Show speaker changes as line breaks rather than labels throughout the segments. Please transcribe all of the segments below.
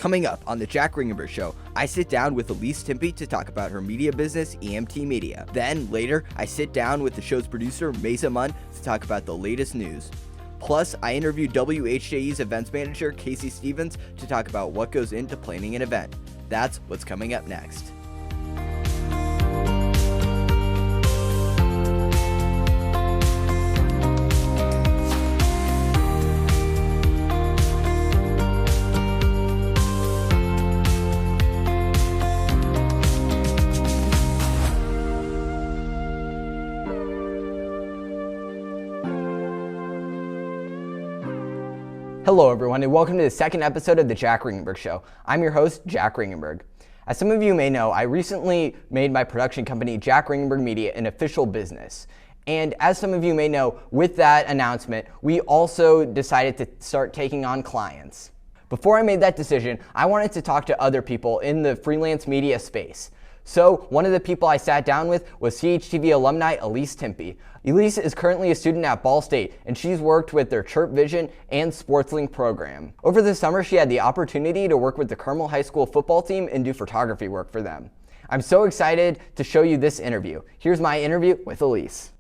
Coming up on the Jack Ringenberg Show, I sit down with Elyse Timpe to talk about her media business, EMT Media. Then, later, I sit down with the show's producer, Maiza Munn, to talk about the latest news. Plus, I interview WHJE's events manager, Casey Stevens, to talk about what goes into planning an event. That's what's coming up next. Hello everyone, and welcome to the second episode of the Jack Ringenberg Show. I'm your host, Jack Ringenberg. As some of you may know, I recently made my production company, Jack Ringenberg Media, an official business. And as some of you may know, with that announcement, we also decided to start taking on clients. Before I made that decision, I wanted to talk to other people in the freelance media space. So one of the people I sat down with was CHTV alumni Elyse Timpe. Elyse is currently a student at Ball State, and she's worked with their Chirp Vision and SportsLink program. Over the summer, she had the opportunity to work with the Carmel High School football team and do photography work for them. I'm so excited to show you this interview. Here's my interview with Elyse.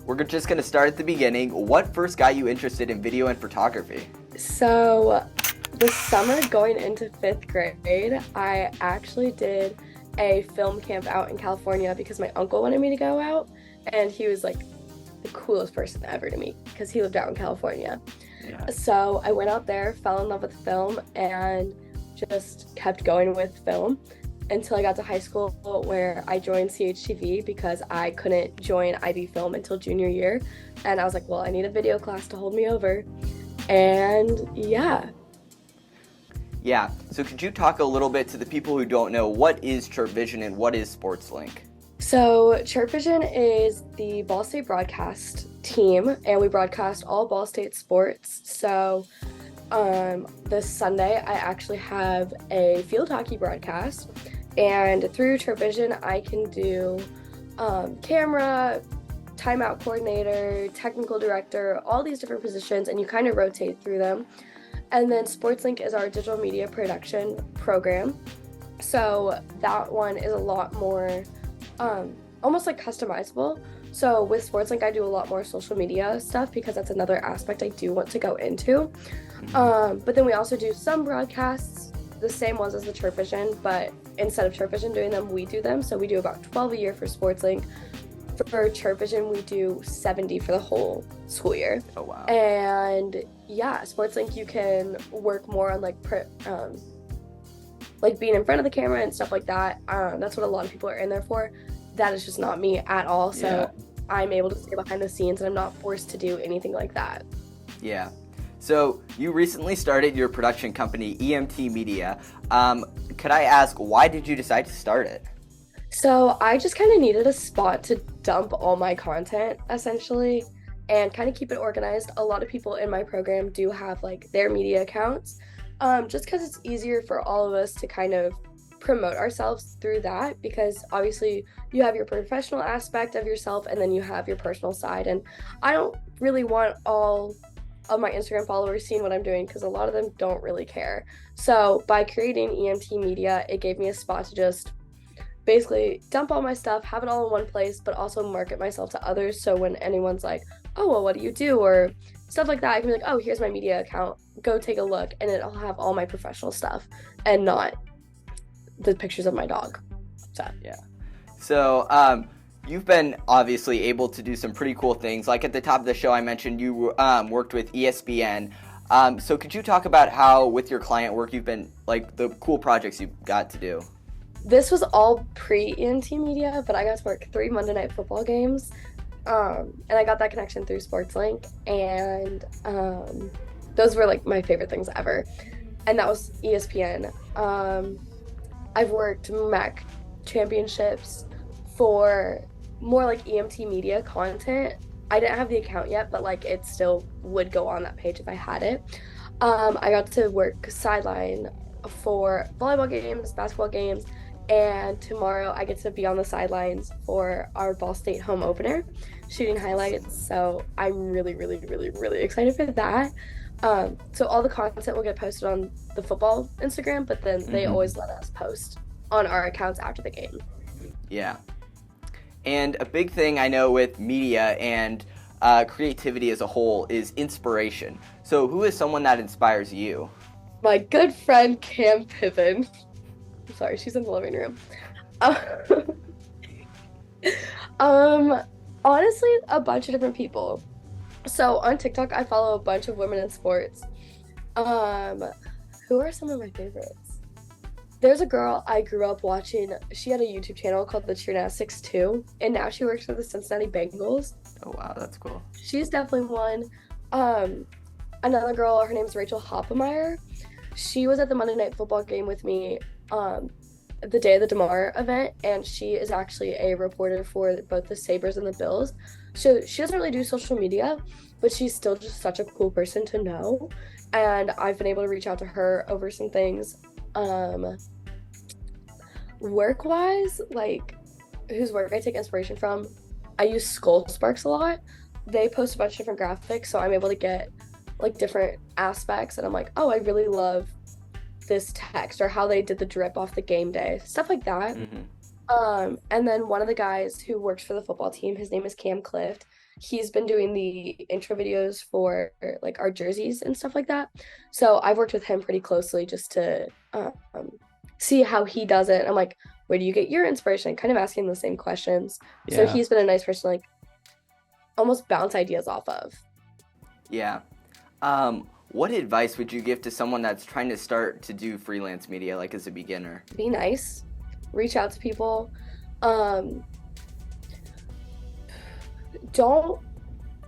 We're just going to start at the beginning. What first got you interested in video and photography?
So this summer going into 5th grade, I actually did a film camp out in California because my uncle wanted me to go out, and he was like the coolest person ever to meet because he lived out in California. Yeah. So I went out there, fell in love with film, and just kept going with film until I got to high school, where I joined CHTV because I couldn't join IB film until junior year, and I was like, well, I need a video class to hold me over. And yeah,
so could you talk a little bit to the people who don't know, what is Chirp Vision and what is SportsLink?
So Chirp Vision is the Ball State broadcast team, and we broadcast all Ball State sports. So this Sunday, I actually have a field hockey broadcast, and through Chirp Vision, I can do camera, timeout coordinator, technical director, all these different positions, and you kind of rotate through them. And then SportsLink is our digital media production program. So that one is a lot more, almost like customizable. So with SportsLink, I do a lot more social media stuff because that's another aspect I do want to go into. But then we also do some broadcasts, the same ones as the Chirp Vision, but instead of Chirp Vision doing them, we do them. So we do about 12 a year for SportsLink. For Chirp Vision, we do 70 for the whole school year.
Oh, wow.
And yeah, SportsLink, you can work more on like being in front of the camera and stuff like that. That's what a lot of people are in there for. That is just not me at all. So yeah. I'm able to stay behind the scenes, and I'm not forced to do anything like that.
Yeah. So you recently started your production company, EMT Media. Could I ask, why did you decide to start it?
So I just kind of needed a spot to dump all my content, essentially, and kind of keep it organized. A lot of people in my program do have like their media accounts, just because it's easier for all of us to kind of promote ourselves through that, because obviously you have your professional aspect of yourself and then you have your personal side, and I don't really want all of my Instagram followers seeing what I'm doing because a lot of them don't really care. So by creating EMT Media, it gave me a spot to just basically dump all my stuff, have it all in one place, but also market myself to others. So when anyone's like, oh, well, what do you do? Or stuff like that, I can be like, oh, here's my media account. Go take a look. And it'll have all my professional stuff and not the pictures of my dog. So,
yeah. So, you've been obviously able to do some pretty cool things. Like at the top of the show, I mentioned you worked with ESPN. So could you talk about how, with your client work, you've been, like, the cool projects you've got to do?
This was all pre-EMT Media, but I got to work 3 Monday Night Football games, and I got that connection through SportsLink, and those were like my favorite things ever, and that was ESPN. I've worked MAC championships for more like EMT Media content. I didn't have the account yet, but like it still would go on that page if I had it. I got to work sideline for volleyball games, basketball games, And tomorrow I get to be on the sidelines for our Ball State home opener, shooting highlights. So I'm really, really, really, really excited for that. So all the content will get posted on the football Instagram, but then they always let us post on our accounts after the game.
Yeah. And a big thing I know with media and creativity as a whole is inspiration. So who is someone that inspires you?
My good friend Cam Piven. I'm sorry, she's in the living room. Honestly, a bunch of different people. So on TikTok, I follow a bunch of women in sports. Who are some of my favorites? There's a girl I grew up watching. She had a YouTube channel called the Cheernastics 2, and now she works for the Cincinnati Bengals.
Oh wow, that's cool.
She's definitely one. Another girl, her name's Rachel Hoppemeyer. She was at the Monday Night Football game with me the day of the DeMar event, and she is actually a reporter for both the Sabres and the Bills. So she doesn't really do social media, but she's still just such a cool person to know. And I've been able to reach out to her over some things. Work-wise, like whose work I take inspiration from, I use Skull Sparks a lot. They post a bunch of different graphics, so I'm able to get like different aspects, and I'm like, oh, I really love this text or how they did the drip off the game day, stuff like that. And then one of the guys who works for the football team, his name is Cam Clift. He's been doing the intro videos for like our jerseys and stuff like that. So I've worked with him pretty closely just to see how he does it. I'm like, where do you get your inspiration? Kind of asking the same questions. Yeah. So he's been a nice person to like almost bounce ideas off of.
Yeah. What advice would you give to someone that's trying to start to do freelance media, like as a beginner?
Be nice. Reach out to people. Don't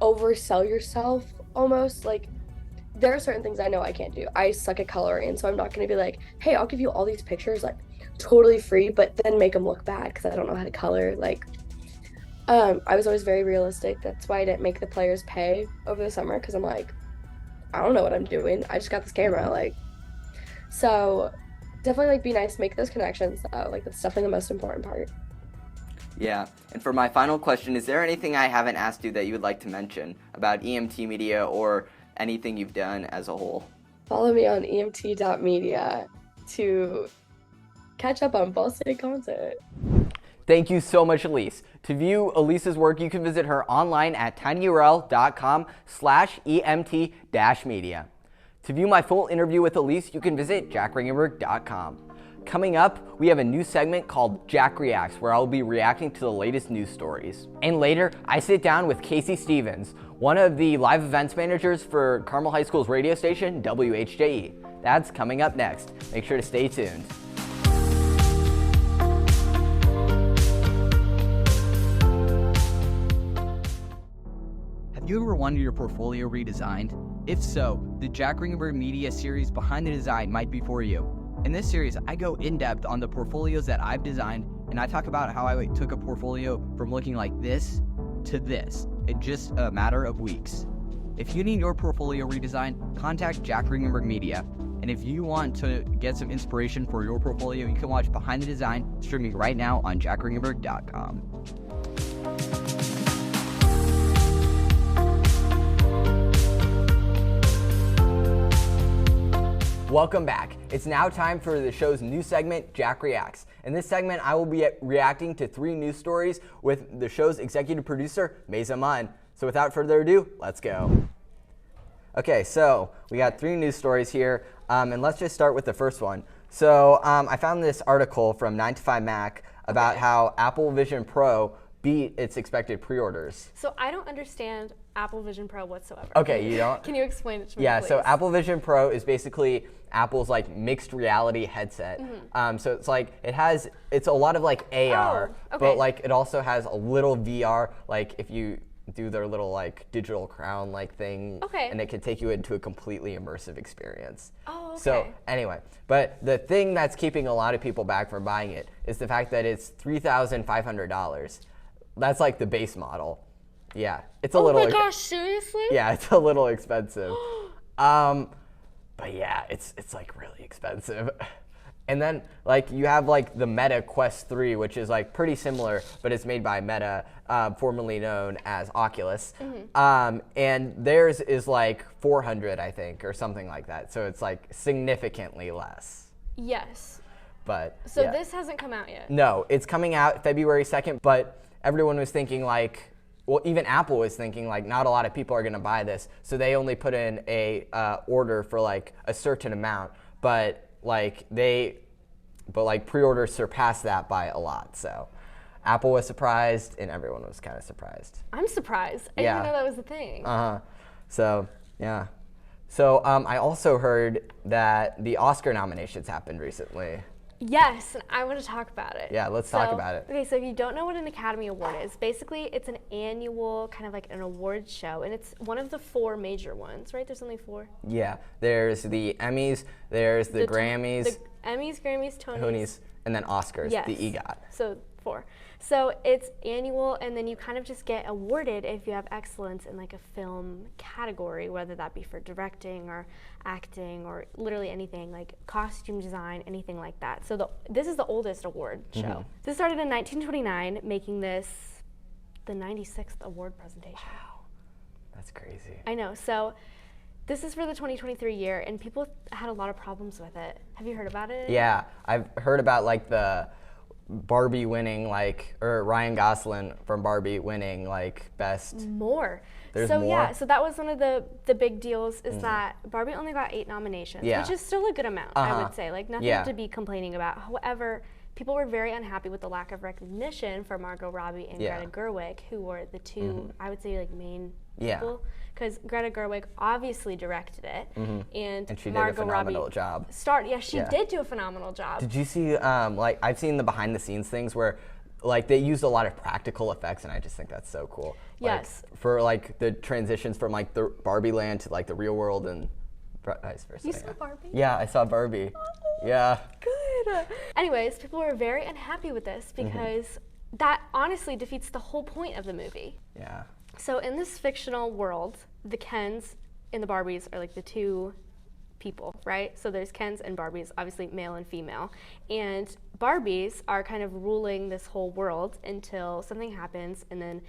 oversell yourself almost. Like, there are certain things I know I can't do. I suck at coloring, so I'm not going to be like, hey, I'll give you all these pictures, like, totally free, but then make them look bad because I don't know how to color. Like, I was always very realistic. That's why I didn't make the players pay over the summer, because I'm like, I don't know what I'm doing. I just got this camera, like. So definitely, like, be nice, make those connections. Like, that's definitely the most important part.
Yeah. And for my final question, is there anything I haven't asked you that you would like to mention about EMT Media or anything you've done as a whole?
Follow me on emt.media to catch up on Ball State content.
Thank you so much, Elyse. To view Elyse's work, you can visit her online at tinyurl.com/emt-media. To view my full interview with Elyse, you can visit jackringenberg.com. Coming up, we have a new segment called Jack Reacts, where I'll be reacting to the latest news stories. And later, I sit down with Casey Stevens, one of the live events managers for Carmel High School's radio station, WHJE. That's coming up next. Make sure to stay tuned.
Have you ever wanted your portfolio redesigned? If so, the Jack Ringenberg Media series Behind the Design might be for you. In this series, I go in-depth on the portfolios that I've designed, and I talk about how I took a portfolio from looking like this to this in just a matter of weeks. If you need your portfolio redesigned, contact Jack Ringenberg Media. And if you want to get some inspiration for your portfolio, you can watch Behind the Design streaming right now on jackringenberg.com.
Welcome back. It's now time for the show's new segment, Jack Reacts. In this segment, I will be reacting to 3 news stories with the show's executive producer, Maiza Munn. So without further ado, let's go. Okay, so we got 3 news stories here, and let's just start with the first one. So I found this article from 9to5Mac about how Apple Vision Pro beat its expected pre-orders.
So I don't understand Apple Vision Pro whatsoever.
Okay, you don't?
Can you explain it to me,
Yeah,
please?
so Apple Vision Pro is basically Apple's like mixed reality headset. So it's like it's a lot of like AR, but like it also has a little VR, like if you do their little like digital crown like thing, and it can take you into a completely immersive experience.
Oh, okay.
So anyway, but the thing that's keeping a lot of people back from buying it is the fact that it's $3,500. That's like the base model. Yeah, it's a little.
Oh my gosh, seriously?
Yeah, it's a little expensive. But yeah, it's like really expensive. And then like you have like the Meta Quest 3, which is like pretty similar, but it's made by Meta, formerly known as Oculus. And theirs is like 400, I think, or something like that. So it's like significantly less.
Yes.
But
So
yeah.
this hasn't come out yet.
No, it's coming out February 2nd, but everyone was thinking like, well, even Apple was thinking like not a lot of people are gonna buy this. So they only put in a order for like a certain amount, but pre-orders surpassed that by a lot. So Apple was surprised and everyone was kind of surprised.
I'm surprised. I didn't know that was the thing.
So yeah. So I also heard that the Oscar nominations happened recently.
Yes, and I want to talk about it.
Yeah, let's talk about it.
Okay, so if you don't know what an Academy Award is, basically it's an annual kind of like an award show, and it's one of the 4 major ones, right? There's only 4.
Yeah, there's the Emmys, there's the Grammys,
the Emmys, Grammys, Tonys,
and then Oscars,
yes.
the EGOT.
So 4. So it's annual, and then you kind of just get awarded if you have excellence in like a film category, whether that be for directing or acting or literally anything, like costume design, anything like that. So this is the oldest award show. This started in 1929, making this the 96th award presentation.
Wow, that's crazy.
I know. So this is for the 2023 year, and people had a lot of problems with it. Have you heard about it?
Yeah, I've heard about like the Barbie winning, like, or Ryan Gosling from Barbie winning like best.
More.
There's
so
more?
yeah, so that was one of the big deals is that Barbie only got 8 nominations, which is still a good amount, I would say. Like nothing to be complaining about. However, people were very unhappy with the lack of recognition for Margot Robbie and Greta Gerwig, who were the 2, I would say, like main people. Because Greta Gerwig obviously directed it, and
she did
Margot
a phenomenal
Robbie
job.
She did do a phenomenal job.
Did you see, like, I've seen the behind the scenes things where, like, they used a lot of practical effects, and I just think that's so cool.
Yes.
Like, for, like, the transitions from, like, the Barbie land to, like, the real world and vice versa.
You saw Barbie?
Yeah, I saw Barbie. Yeah.
Good. Anyways, people were very unhappy with this because that honestly defeats the whole point of the movie.
Yeah.
So in this fictional world, the Kens and the Barbies are like the 2 people, right? So there's Kens and Barbies, obviously male and female. And Barbies are kind of ruling this whole world until something happens, and then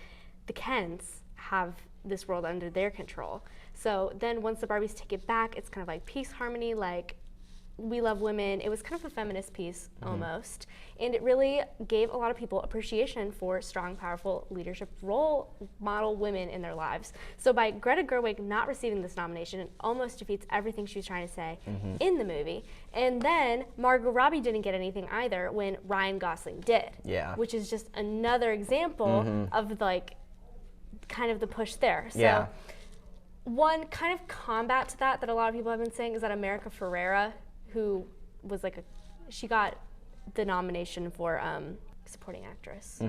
the Kens have this world under their control. So then once the Barbies take it back, it's kind of like peace, harmony, like we love women. It was kind of a feminist piece almost. And it really gave a lot of people appreciation for strong, powerful leadership role model women in their lives. So by Greta Gerwig not receiving this nomination, it almost defeats everything she was trying to say in the movie. And then Margot Robbie didn't get anything either when Ryan Gosling did.
Yeah.
Which is just another example of like kind of the push there. So
Yeah.
one kind of combat to that a lot of people have been saying is that America Ferrera, who was like she got the nomination for supporting actress.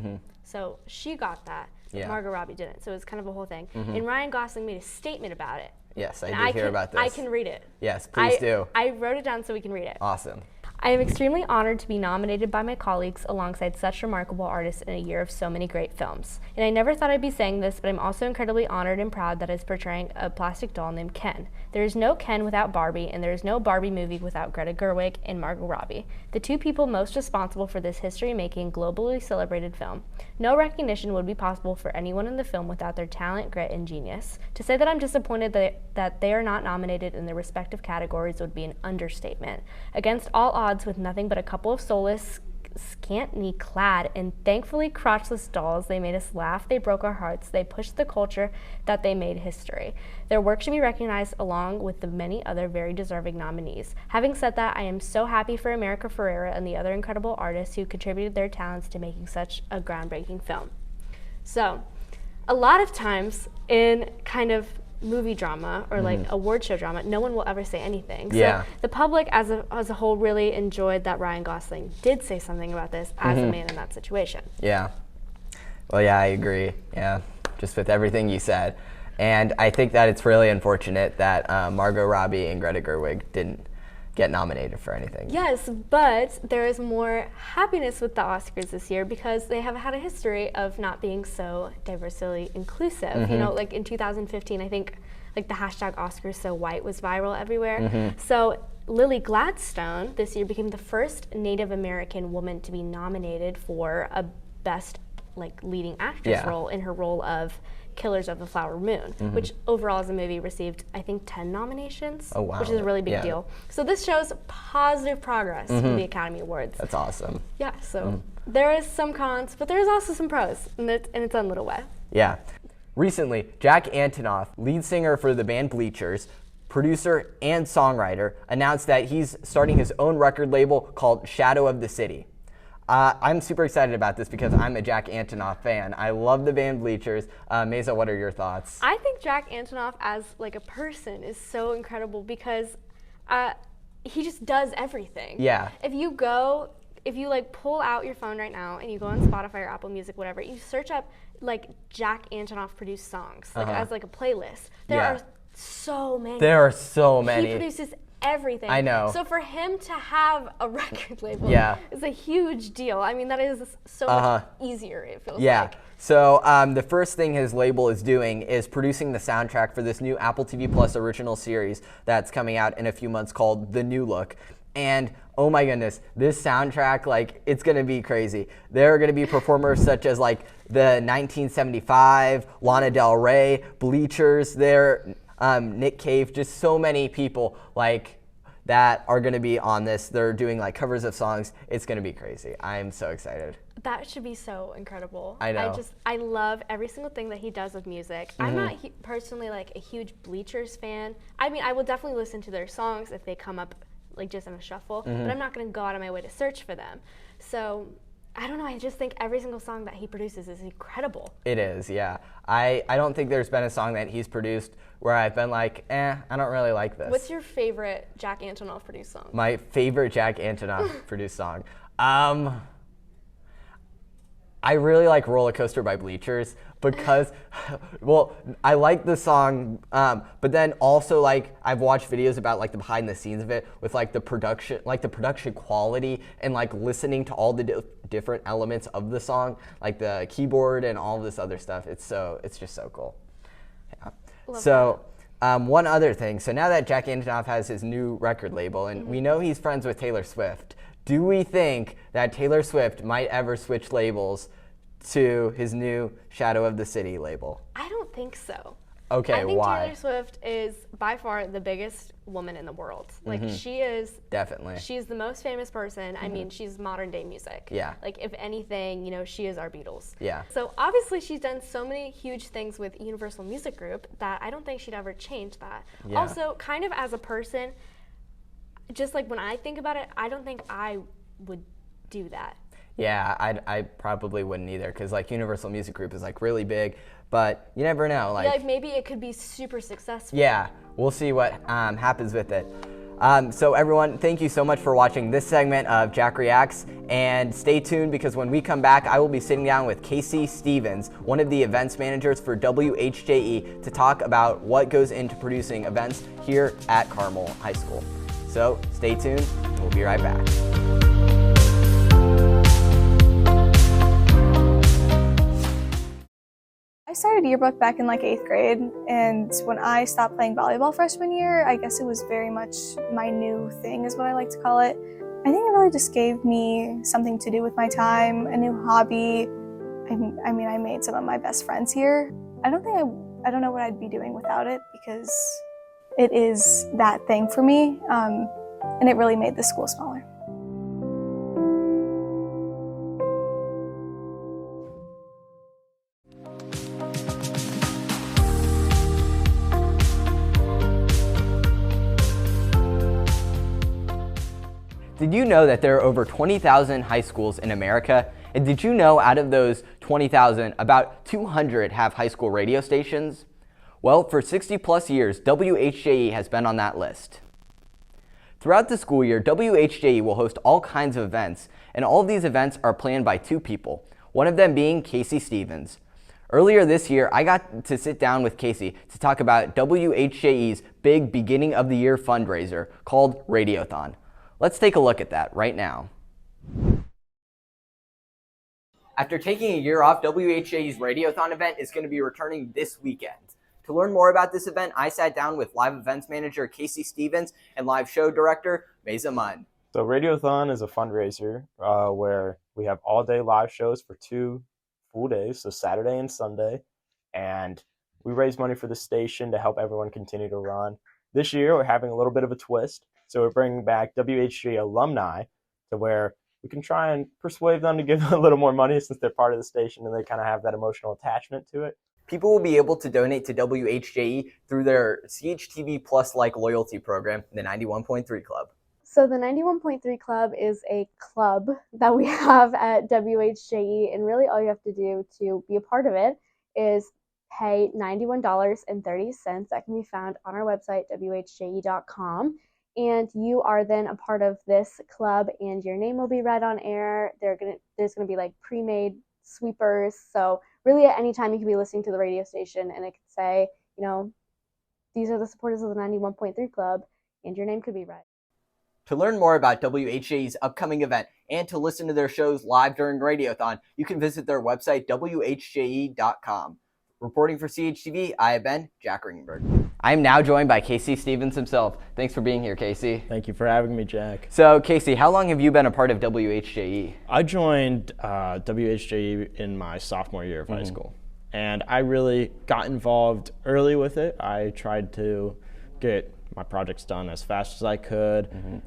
So she got that.
Yeah.
Margot Robbie didn't. So it was kind of a whole thing. And Ryan Gosling made a statement about it.
Yes, I
And
did hear about this.
I can read it.
Yes, please do.
I wrote it down so we can read it.
Awesome.
I am extremely honored to be nominated by my colleagues alongside such remarkable artists in a year of so many great films. And I never thought I'd be saying this, but I'm also incredibly honored and proud that it's portraying a plastic doll named Ken. There is no Ken without Barbie, and there is no Barbie movie without Greta Gerwig and Margot Robbie, the 2 people most responsible for this history-making, globally celebrated film. No recognition would be possible for anyone in the film without their talent, grit, and genius. To say that I'm disappointed that they are not nominated in their respective categories would be an understatement. Against all odds, with nothing but a couple of soulless, scantily clad, and thankfully crotchless dolls, they made us laugh, they broke our hearts, they pushed the culture, that they made history. Their work should be recognized along with the many other very deserving nominees. Having said that, I am so happy for America Ferrera and the other incredible artists who contributed their talents to making such a groundbreaking film. So, a lot of times in kind of movie drama or like award show drama, no one will ever say anything. So the public as a whole really enjoyed that Ryan Gosling did say something about this as a man in that situation.
Yeah. Well, yeah, I agree. Yeah, just with everything you said. And I think that it's really unfortunate that Margot Robbie and Greta Gerwig didn't get nominated for anything.
Yes, but there is more happiness with the Oscars this year because they have had a history of not being so diversely inclusive. You know, like in 2015, I think like the hashtag Oscars so white was viral everywhere. So Lily Gladstone this year became the first Native American woman to be nominated for a Best Leading Actress role in her role of Killers of the Flower Moon, which overall as a movie received, I think, 10 nominations, which is a really big deal. So this shows positive progress in the Academy Awards.
That's awesome.
Yeah, so there is some cons, but there's also some pros in its own little way.
Yeah. Recently, Jack Antonoff, lead singer for the band Bleachers, producer and songwriter, announced that he's starting his own record label called Shadow of the City. I'm super excited about this because I'm a Jack Antonoff fan. I love the band Bleachers. Maiza, what are your thoughts?
I think Jack Antonoff as a person is so incredible because he just does everything.
Yeah.
If you pull out your phone right now and you go on Spotify or Apple Music, whatever, you search up Jack Antonoff produced songs as a playlist. There are so many.
There are so many.
He produces everything.
I know.
So for him to have a record label is a huge deal. I mean, that is so much easier, it feels like.
So the first thing his label is doing is producing the soundtrack for this new Apple TV Plus original series that's coming out in a few months called The New Look. And oh my goodness, this soundtrack, it's gonna be crazy. There are gonna be performers such as the 1975, Lana Del Rey, Bleachers, Nick Cave, just so many people that are gonna be on this. They're doing covers of songs. It's gonna be crazy. I'm so excited.
That should be so incredible.
I know.
I love every single thing that he does with music. I'm not personally a huge Bleachers fan. I mean, I will definitely listen to their songs if they come up just in a shuffle, but I'm not gonna go out of my way to search for them. So I don't know, I just think every single song that he produces is incredible.
It is, yeah. I don't think there's been a song that he's produced where I've been I don't really like this.
What's your favorite Jack Antonoff produced song?
My favorite Jack Antonoff produced song? I really like Roller Coaster by Bleachers because, I like the song, but then also I've watched videos about the behind the scenes of it with the production quality and listening to all the different elements of the song, the keyboard and all this other stuff. It's just so cool. Yeah. So one other thing. So now that Jack Antonoff has his new record label and we know he's friends with Taylor Swift, do we think that Taylor Swift might ever switch labels to his new Shadow of the City label?
I don't think so.
Okay,
I think
why?
Taylor Swift is by far the biggest woman in the world. She is.
Definitely.
She's the most famous person. I mean, she's modern day music.
Yeah.
If anything, she is our Beatles.
Yeah.
So obviously she's done so many huge things with Universal Music Group that I don't think she'd ever change that.
Yeah.
Also, kind of as a person, just when I think about it, I don't think I would do that.
Yeah, I probably wouldn't either because Universal Music Group is really big, but you never know.
Maybe it could be super successful.
Yeah, we'll see what happens with it. So everyone, thank you so much for watching this segment of Jack Reacts, and stay tuned because when we come back, I will be sitting down with Casey Stevens, one of the events managers for WHJE, to talk about what goes into producing events here at Carmel High School. So stay tuned, and we'll be right back.
I started yearbook back in 8th grade, and when I stopped playing volleyball freshman year, I guess it was very much my new thing is what I like to call it. I think it really just gave me something to do with my time, a new hobby. I mean, I made some of my best friends here. I don't know what I'd be doing without it because it is that thing for me, and it really made the school smaller.
Did you know that there are over 20,000 high schools in America? And did you know out of those 20,000, about 200 have high school radio stations? Well, for 60 plus years, WHJE has been on that list. Throughout the school year, WHJE will host all kinds of events, and all of these events are planned by two people, one of them being Casey Stevens. Earlier this year, I got to sit down with Casey to talk about WHJE's big beginning of the year fundraiser called Radiothon. Let's take a look at that right now. After taking a year off, WHJE's Radiothon event is going to be returning this weekend. To learn more about this event, I sat down with live events manager Casey Stevens and live show director Maiza Munn.
So Radiothon is a fundraiser where we have all-day live shows for 2 full days, so Saturday and Sunday, and we raise money for the station to help everyone continue to run. This year, we're having a little bit of a twist, so we're bringing back WHJE alumni to where we can try and persuade them to give a little more money since they're part of the station and they kind of have that emotional attachment to it.
People will be able to donate to WHJE through their CHTV Plus-like loyalty program, the 91.3 Club.
So the 91.3 Club is a club that we have at WHJE, and really all you have to do to be a part of it is pay $91.30. That can be found on our website, WHJE.com. And you are then a part of this club, and your name will be read on air. There's going to be like pre-made sweepers. So really at any time you can be listening to the radio station and it could say, you know, these are the supporters of the 91.3 Club, and your name could be read.
To learn more about WHJE's upcoming event and to listen to their shows live during Radiothon, you can visit their website, WHJE.com. Reporting for CHTV, I have been Jack Ringenberg. I am now joined by Casey Stevens himself. Thanks for being here, Casey.
Thank you for having me, Jack.
So, Casey, how long have you been a part of WHJE?
I joined WHJE in my sophomore year of high school, and I really got involved early with it. I tried to get my projects done as fast as I could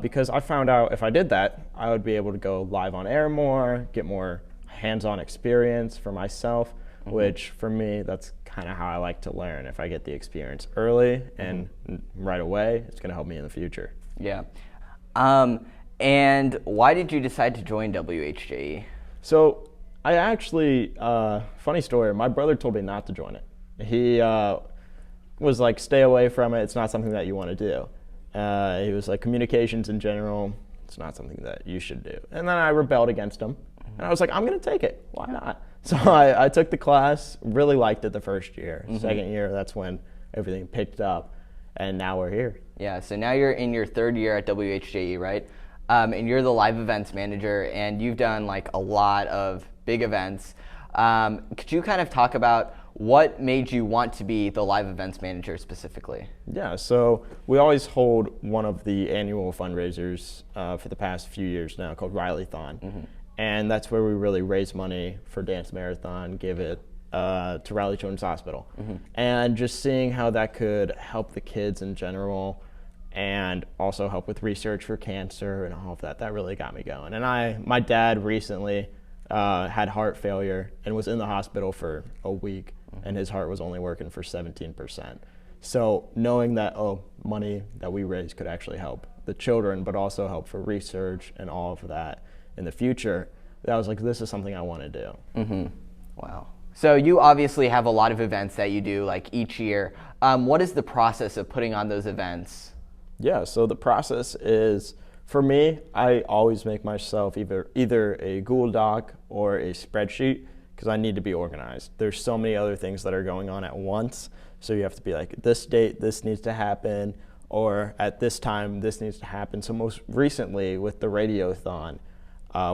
because I found out if I did that, I would be able to go live on air more, get more hands-on experience for myself, which for me, that's kind of how I like to learn. If I get the experience early and right away, it's going to help me in the future.
Yeah. And why did you decide to join WHJE?
So I actually, funny story, my brother told me not to join it. He was like, stay away from it. It's not something that you want to do. He was like, communications in general, it's not something that you should do. And then I rebelled against him. And I was like, I'm going to take it. Why not? So I took the class, really liked it the first year. Second year, that's when everything picked up. And now we're here.
Yeah, so now you're in your third year at WHJE, right? And you're the live events manager, and you've done like a lot of big events. Could you kind of talk about what made you want to be the live events manager specifically?
Yeah, so we always hold one of the annual fundraisers for the past few years now called Rileython. And that's where we really raise money for Dance Marathon, give it to Raleigh Children's Hospital. And just seeing how that could help the kids in general and also help with research for cancer and all of that, that really got me going. And my dad recently had heart failure and was in the hospital for a week, and his heart was only working for 17%. So knowing that, money that we raise could actually help the children, but also help for research and all of that in the future, that was like, this is something I want to do.
Wow. So you obviously have a lot of events that you do like each year. What is the process of putting on those events?
Yeah, so the process is, for me, I always make myself either a Google Doc or a spreadsheet because I need to be organized. There's so many other things that are going on at once, so you have to be like, this date, this needs to happen, or at this time, this needs to happen. So most recently with the Radiothon,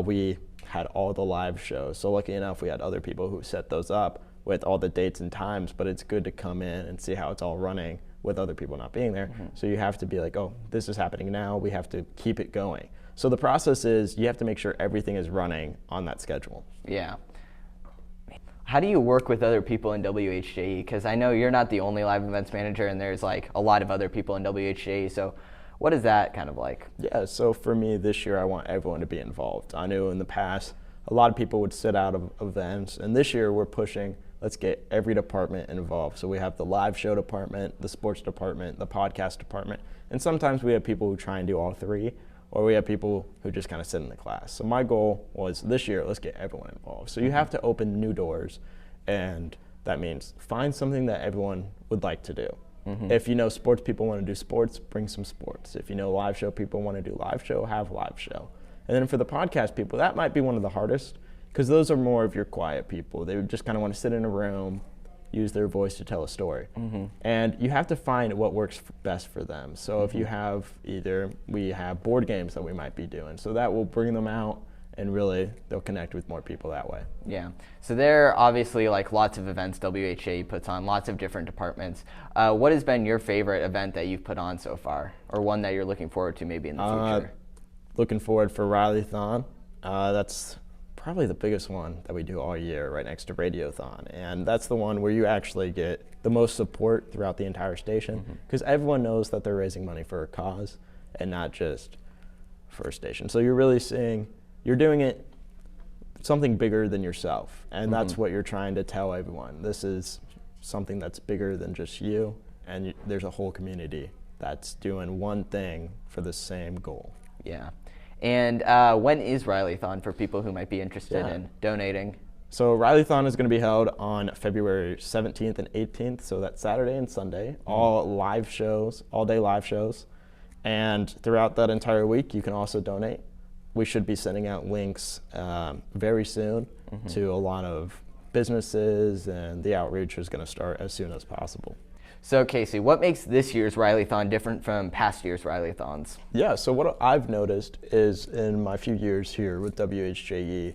we had all the live shows. So lucky enough, we had other people who set those up with all the dates and times, but it's good to come in and see how it's all running with other people not being there. So you have to be like, this is happening now. We have to keep it going. So the process is you have to make sure everything is running on that schedule.
Yeah. How do you work with other people in WHJE? Because I know you're not the only live events manager, and there's like a lot of other people in WHJE. So what is that kind of like?
Yeah, so for me this year, I want everyone to be involved. I knew in the past, a lot of people would sit out of events, and this year we're pushing, let's get every department involved. So we have the live show department, the sports department, the podcast department, and sometimes we have people who try and do all three, or we have people who just kind of sit in the class. So my goal was this year, let's get everyone involved. So you have to open new doors, and that means find something that everyone would like to do. If you know sports people want to do sports, bring some sports. If you know live show people want to do live show, have live show. And then for the podcast people, that might be one of the hardest because those are more of your quiet people. They would just kind of want to sit in a room, use their voice to tell a story. And you have to find what works best for them. So if you have we have board games that we might be doing. So that will bring them out and really they'll connect with more people that way.
Yeah. So there are obviously like lots of events WHJE puts on, lots of different departments. What has been your favorite event that you've put on so far, or one that you're looking forward to maybe in the future?
Looking forward for Riley-thon. That's probably the biggest one that we do all year, right next to Radiothon. And that's the one where you actually get the most support throughout the entire station, because everyone knows that they're raising money for a cause and not just for a station. So you're really seeing, you're doing it something bigger than yourself. And that's what you're trying to tell everyone. This is something that's bigger than just you, and there's a whole community that's doing one thing for the same goal.
Yeah. And when is Riley-thon for people who might be interested in donating?
So Riley-thon is going to be held on February 17th and 18th, so that's Saturday and Sunday, all live shows, all-day live shows. And throughout that entire week, you can also donate. We should be sending out links very soon to a lot of businesses, and the outreach is going to start as soon as possible.
So Casey, what makes this year's Riley-thon different from past year's Riley-thons?
Yeah, so what I've noticed is in my few years here with WHJE,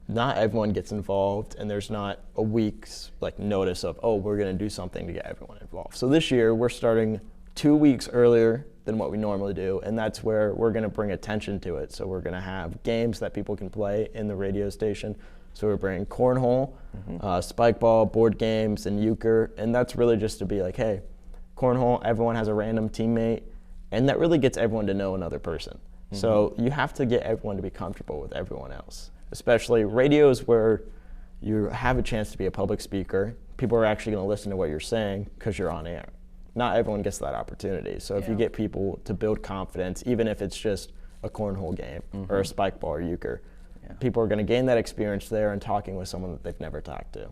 not everyone gets involved, and there's not a week's like notice of, oh, we're going to do something to get everyone involved. So this year we're starting 2 weeks earlier than what we normally do, and that's where we're going to bring attention to it. So we're going to have games that people can play in the radio station. So we're bringing cornhole, spike ball, board games, and euchre, and that's really just to be like, hey, cornhole, everyone has a random teammate, and that really gets everyone to know another person. So you have to get everyone to be comfortable with everyone else. Especially radio is where you have a chance to be a public speaker. People are actually going to listen to what you're saying because you're on air. Not everyone gets that opportunity. So if you get people to build confidence, even if it's just a cornhole game or a spike ball or euchre, people are going to gain that experience there and talking with someone that they've never talked to.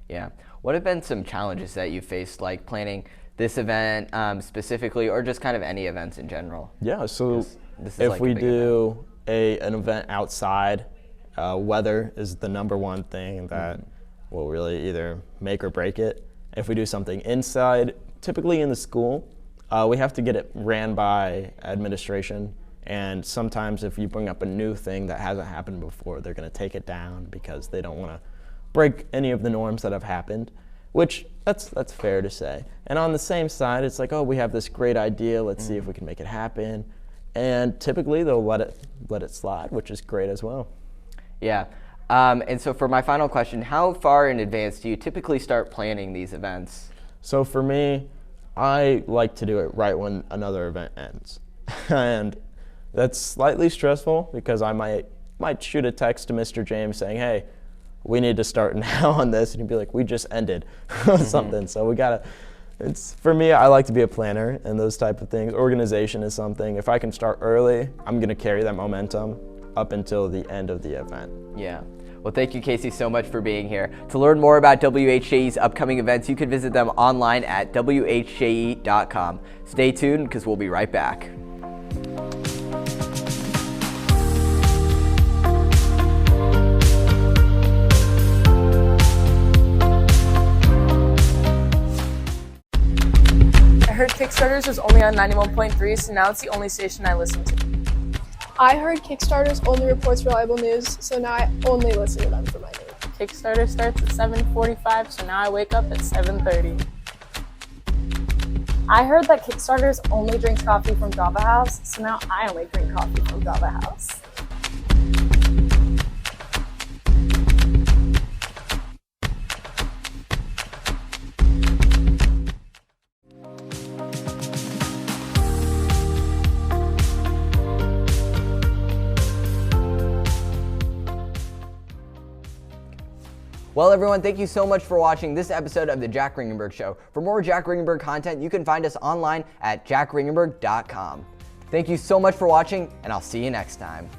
Yeah. What have been some challenges that you faced, like planning this event specifically, or just kind of any events in general?
Yeah, so
this is
if
like
we do an event outside, weather is the number one thing that will really either make or break it. If we do something inside, typically in the school, we have to get it ran by administration. And sometimes if you bring up a new thing that hasn't happened before, they're going to take it down because they don't want to break any of the norms that have happened, which that's fair to say. And on the same side, it's like, oh, we have this great idea. Let's see if we can make it happen. And typically they'll let it slide, which is great as well.
Yeah. And so for my final question, how far in advance do you typically start planning these events?
So for me, I like to do it right when another event ends. And that's slightly stressful because I might shoot a text to Mr. James saying, hey, we need to start now on this. And he'd be like, we just ended something. So we got to, for me, I like to be a planner and those type of things. Organization is something. If I can start early, I'm going to carry that momentum up until the end of the event.
Yeah. Well, thank you, Casey, so much for being here. To learn more about WHJE's upcoming events, you can visit them online at WHJE.com. Stay tuned because we'll be right back.
I heard Kickstarters was only on 91.3, so now it's the only station I listen to.
I heard Kickstarters only reports reliable news, so now I only listen to them for my news.
Kickstarter starts at 7:45, so now I wake up at 7:30.
I heard that Kickstarters only drinks coffee from Java House, so now I only drink coffee from Java House.
Well, everyone, thank you so much for watching this episode of The Jack Ringenberg Show. For more Jack Ringenberg content, you can find us online at jackringenberg.com. Thank you so much for watching, and I'll see you next time.